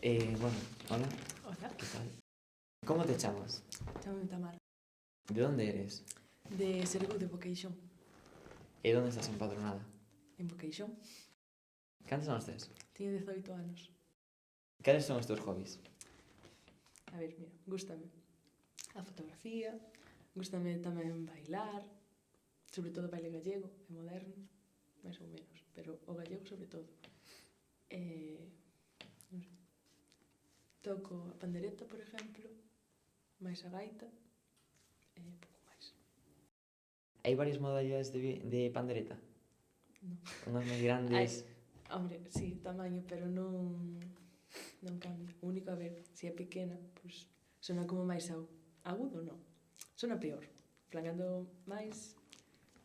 Bueno, hola, Hola, ¿qué tal? ¿Cómo te llamas? chámame Tamara. ¿De dónde eres? De Sergu de Boqueixón. ¿Y dónde estás empadronada? En Boqueixón. ¿Cantos anos tes? Tiño 18 anos. Cales son os teus hobbies? A ver, mira, gústame a fotografía, gústame tamén bailar, sobre todo baile gallego e moderno, máis ou menos, pero o gallego sobre todo. Non sei. Toco a pandereta, por exemplo, máis a gaita e pouco máis. Hai varias modalidades de pandereta? Non. Unhas moi grandes... Hombre, sí, tamaño, pero non cambia. O único, a ver, se é pequena, pois sona como máis agudo, non. Sona peor. En plan, cando máis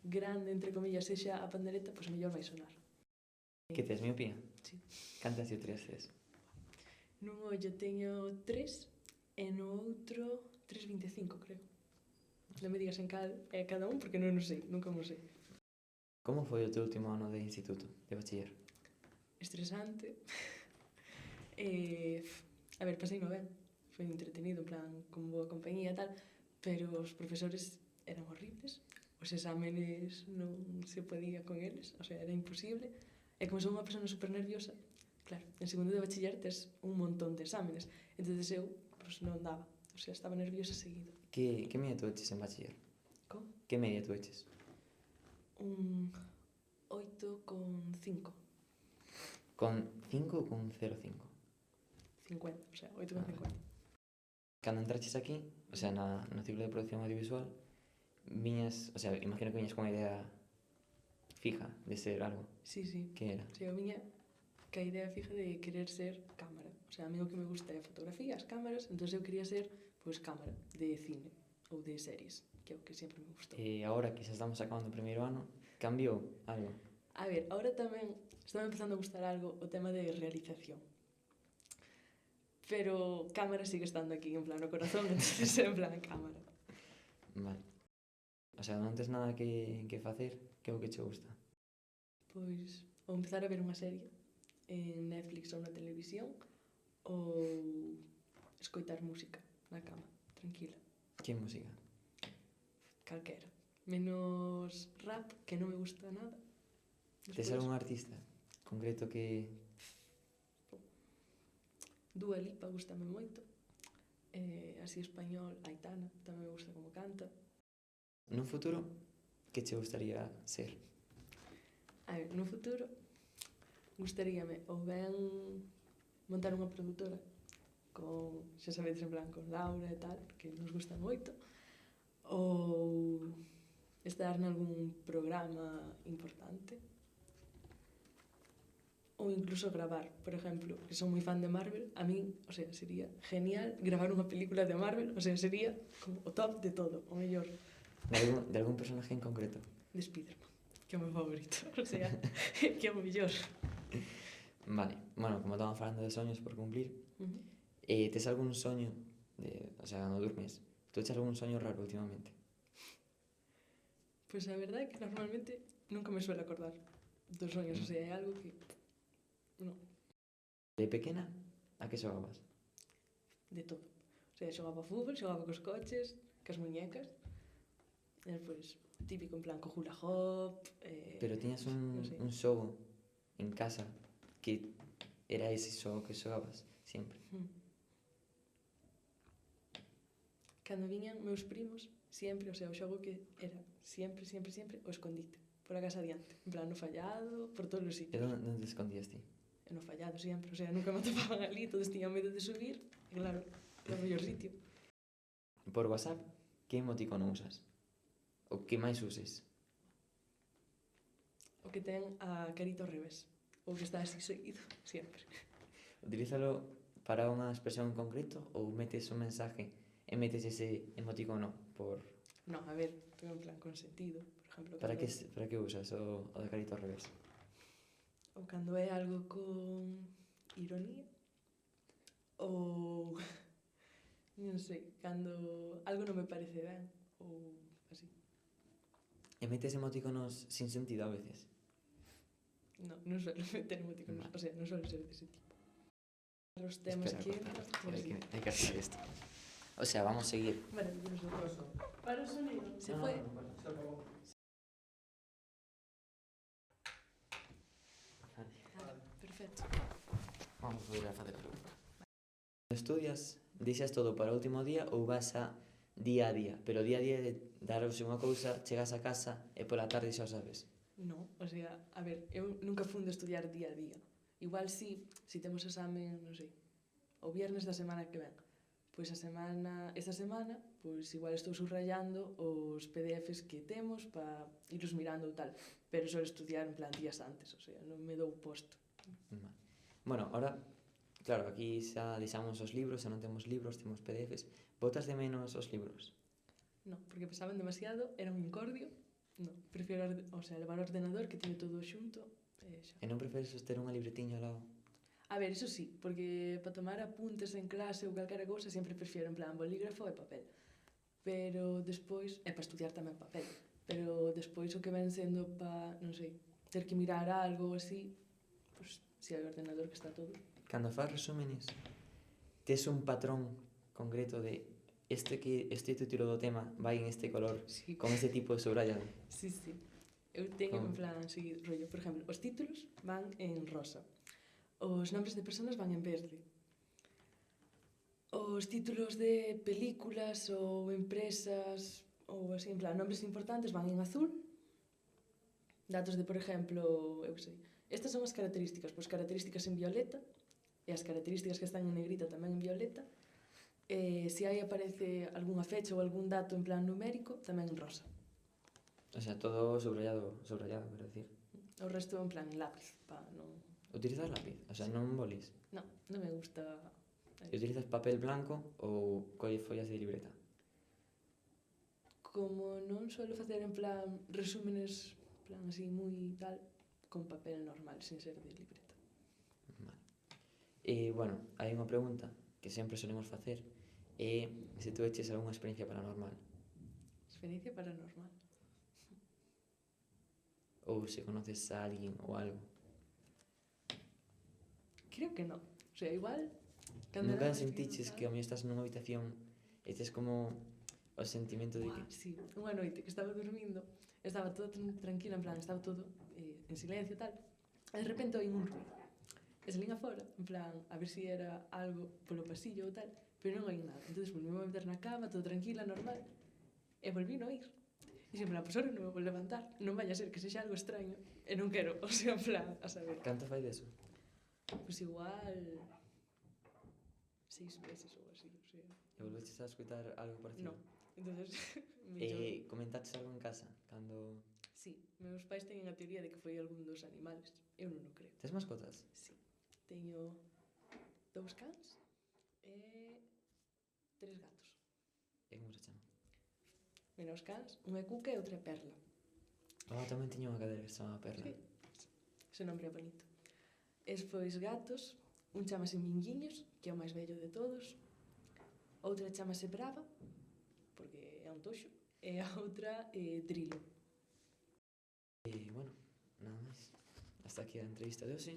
grande, entre comillas, sexa a pandereta, pois mellor vai sonar. Que tes, miopía? Sí. Cantas dioptrías tes? Nun ollo teño 3 e no outro 3,25, creo. Non me digas en cal é cada un porque non o sei, nunca mo sei. Como foi o teu último ano de instituto, de bachiller? Estresante. A ver, pasei no ben. Foi entretenido, en plan, con boa compañía e tal, pero os profesores eran horribles. Os exámenes non se podía con eles, o sea, era imposible. E como son unha persona super nerviosa, claro, en segundo de bachiller tes un montón de exámenes. Entonces eu, pues, non daba. O sea, estaba nerviosa seguido. Que media tu eches en bachiller? Como? Que media tu eches? Un 8,5. Con 5 ou con 0,5? 50, o sea, 8,50. Cando entraches aquí, o sea, no ciclo de producción audiovisual, viñas, o sea, imagino que viñas con unha idea fija de ser algo. Sí, sí. Que era? O sea, eu viña ca idea fija de querer ser cámara. O sea, a mí o que me gusta é a fotografía, as cámaras, entón eu quería ser, pois, cámara de cine ou de series, que é o que sempre me gustou. E agora que xa estamos acabando o primeiro ano, cambiou algo? A ver, agora tamén está empezando a gustar algo o tema de realización. Pero cámara sigue estando aquí, en plan, no corazón, entonces en plan, cámara. Vale. O sea, non tes nada que facer, que é o que che gusta? Pois, ou empezar a ver unha serie en Netflix ou na televisión, ou escoitar música na cama, tranquila. Que música? Calquera. Menos rap, que non me gusta nada. Tes algún artista concreto que... Dua Lipa gustame moito. Así español, Aitana, tamén me gusta como canta. Nun futuro, que che gustaría ser? A ver, no futuro, gustaríame ou ben montar unha produtora con, xa sabedes, en plan, con Laura e tal, que nos gusta moito, ou estar nalgún programa importante, ou incluso gravar, por exemplo, que son moi fan de Marvel, a min, o sea, sería genial gravar unha película de Marvel, o sea, sería como o top de todo, o mellor. De algún personaje en concreto? De Spiderman, que é o meu favorito, o sea, que é o mellor. Vale, bueno, como estamos falando de soños por cumplir, tes algún soño, o sea, cando durmes, tú eches algún soño raro últimamente? Pois a verdade é que normalmente nunca me suele acordar dos soños, o sea, é algo que... non, De pequena, a que xogabas? de todo. O sea, xogaba a fútbol, xogaba cos coches, cas muñecas, e despois, típico, en plan, co hula hop... Pero tiñas non sei. un xogo en casa que era ese xogo que xogabas sempre? Cando viñan meus primos, sempre, o sea, o xogo que era sempre o escondite, por a casa adiante, en plan, no fallado, por todos os E sitios. onde te escondías ti? E no fallado sempre, o sea, nunca me atopaban ali, todos tiñan medo de subir, e claro, era o mellor sitio. Por WhatsApp, que emoticono usas? O que máis uses? O que ten a carita ao revés, ou que está así seguido, sempre. Utilízalo para unha expresión en concreto ou metes un mensaje e metes ese emoticono por... No, a ver, pero en plan con sentido, por exemplo, Para que usas o de carita ao revés? ou cando é algo con ironía, ou non sei, cando algo non me parece ben, ou así. E metes emoticonos sin sentido a veces? No, non suelo meter emoticonos, o sea, non suelo ser dese tipo. para os temas Espera, que corta, entran. espera, Pues sí. hay que hacer esto. O sea, vamos a seguir. Maravilloso. Para o sonido. Se fue. Perfecto. Vamos a volver a facer a pregunta. Estudias, deixas todo para o último día ou vas a día, pero día a día de daros unha cousa, chegas a casa e pola tarde xa o sabes. No, o sea, a ver, eu nunca fun de estudiar día a día. Igual si temos examen, non sei, o viernes da semana que ven. Pois esta semana, pois igual estou subrayando os PDFs que temos para irlos mirando ou tal, pero solo estudiar en plan días antes, o sea, non me dou posto. Vale. Bueno, ahora, claro, aquí xa deixamos os libros, xa non temos libros, temos PDFs. Botas de menos os libros? No, porque pesaban demasiado, era un incordio. No, prefiero, levar o ordenador que teño todo xunto e xa. E non preferes ter unha libretiña ao lado? A ver, iso sí, porque para tomar apuntes en clase ou calquera cousa sempre prefiero en plan bolígrafo e papel. Pero despois, e para estudiar tamén papel, pero despois o que ven sendo para, non sei, ter que mirar algo ou así, pois si hai o ordenador que está todo. Cando faz resúmenes, tes un patrón concreto de este título do tema vai en este color, Sí. con este tipo de subrayado. Sí. Eu teño en Como? plan así, rollo, por exemplo, os títulos van en rosa, os nombres de personas van en verde, os títulos de películas ou empresas ou así, en plan, nombres importantes van en azul, datos de, por exemplo, eu sei, estas son as características, pois características en violeta, e as características que están en negrita tamén en violeta, e se aí aparece algunha fecha ou algún dato en plan numérico, tamén en rosa. O sea, todo subrayado, quero decir. O resto en plan en lápiz, non... Utilizas lápiz? O sea, non bolis? Non me gusta... E utilizas papel blanco ou colles follas de libreta? Como non suelo facer en plan resúmenes, en plan así moi tal, con papel normal, sin ser de libreta. Vale. E, bueno, hai unha pregunta que sempre solemos facer, é se tú eches algunha experiencia paranormal Experiencia paranormal. ou se conoces a alguén ou algo. Creo que non. O sea, igual... Nunca sentiches que ao mellor estás nunha habitación e tes como o sentimento de que... Sí, unha noite que estaba dormindo, estaba todo tranquila, en plan, estaba todo en silencio e tal, e de repente oín un ruido. E salín afora, en plan, a ver se era algo polo pasillo ou tal, pero non oín nada. Entón, volví a meter na cama, todo tranquila, normal, e volví a oír. E sempre, pues ahora non me vou levantar, non vai a ser que sexa algo extraño, e non quero, o sea, en plan, a saber. Canto fai deso? Pois igual 6 meses ou así, o sea. E volveches a escutar algo parecido? Non, entonces E comentaches algo en casa, cando... Sí, meus pais teñen a teoría de que foi algún dos animales. Eu non o creo. Tes mascotas? Sí. Teño 2 cans e 3 gatos. E como se chama? Mira, os cans, unha é Cuca e outra é Perla. Tamén tiña unha cadela que se chamaba Perla. Sí, ese nombre é bonito. Espois gatos, un chamase Minguiños, que é o máis bello de todos. Outra chamase Brava, porque é un toxo. E a outra é Drilo. E, bueno, nada máis. Hasta aquí a entrevista de hoxe.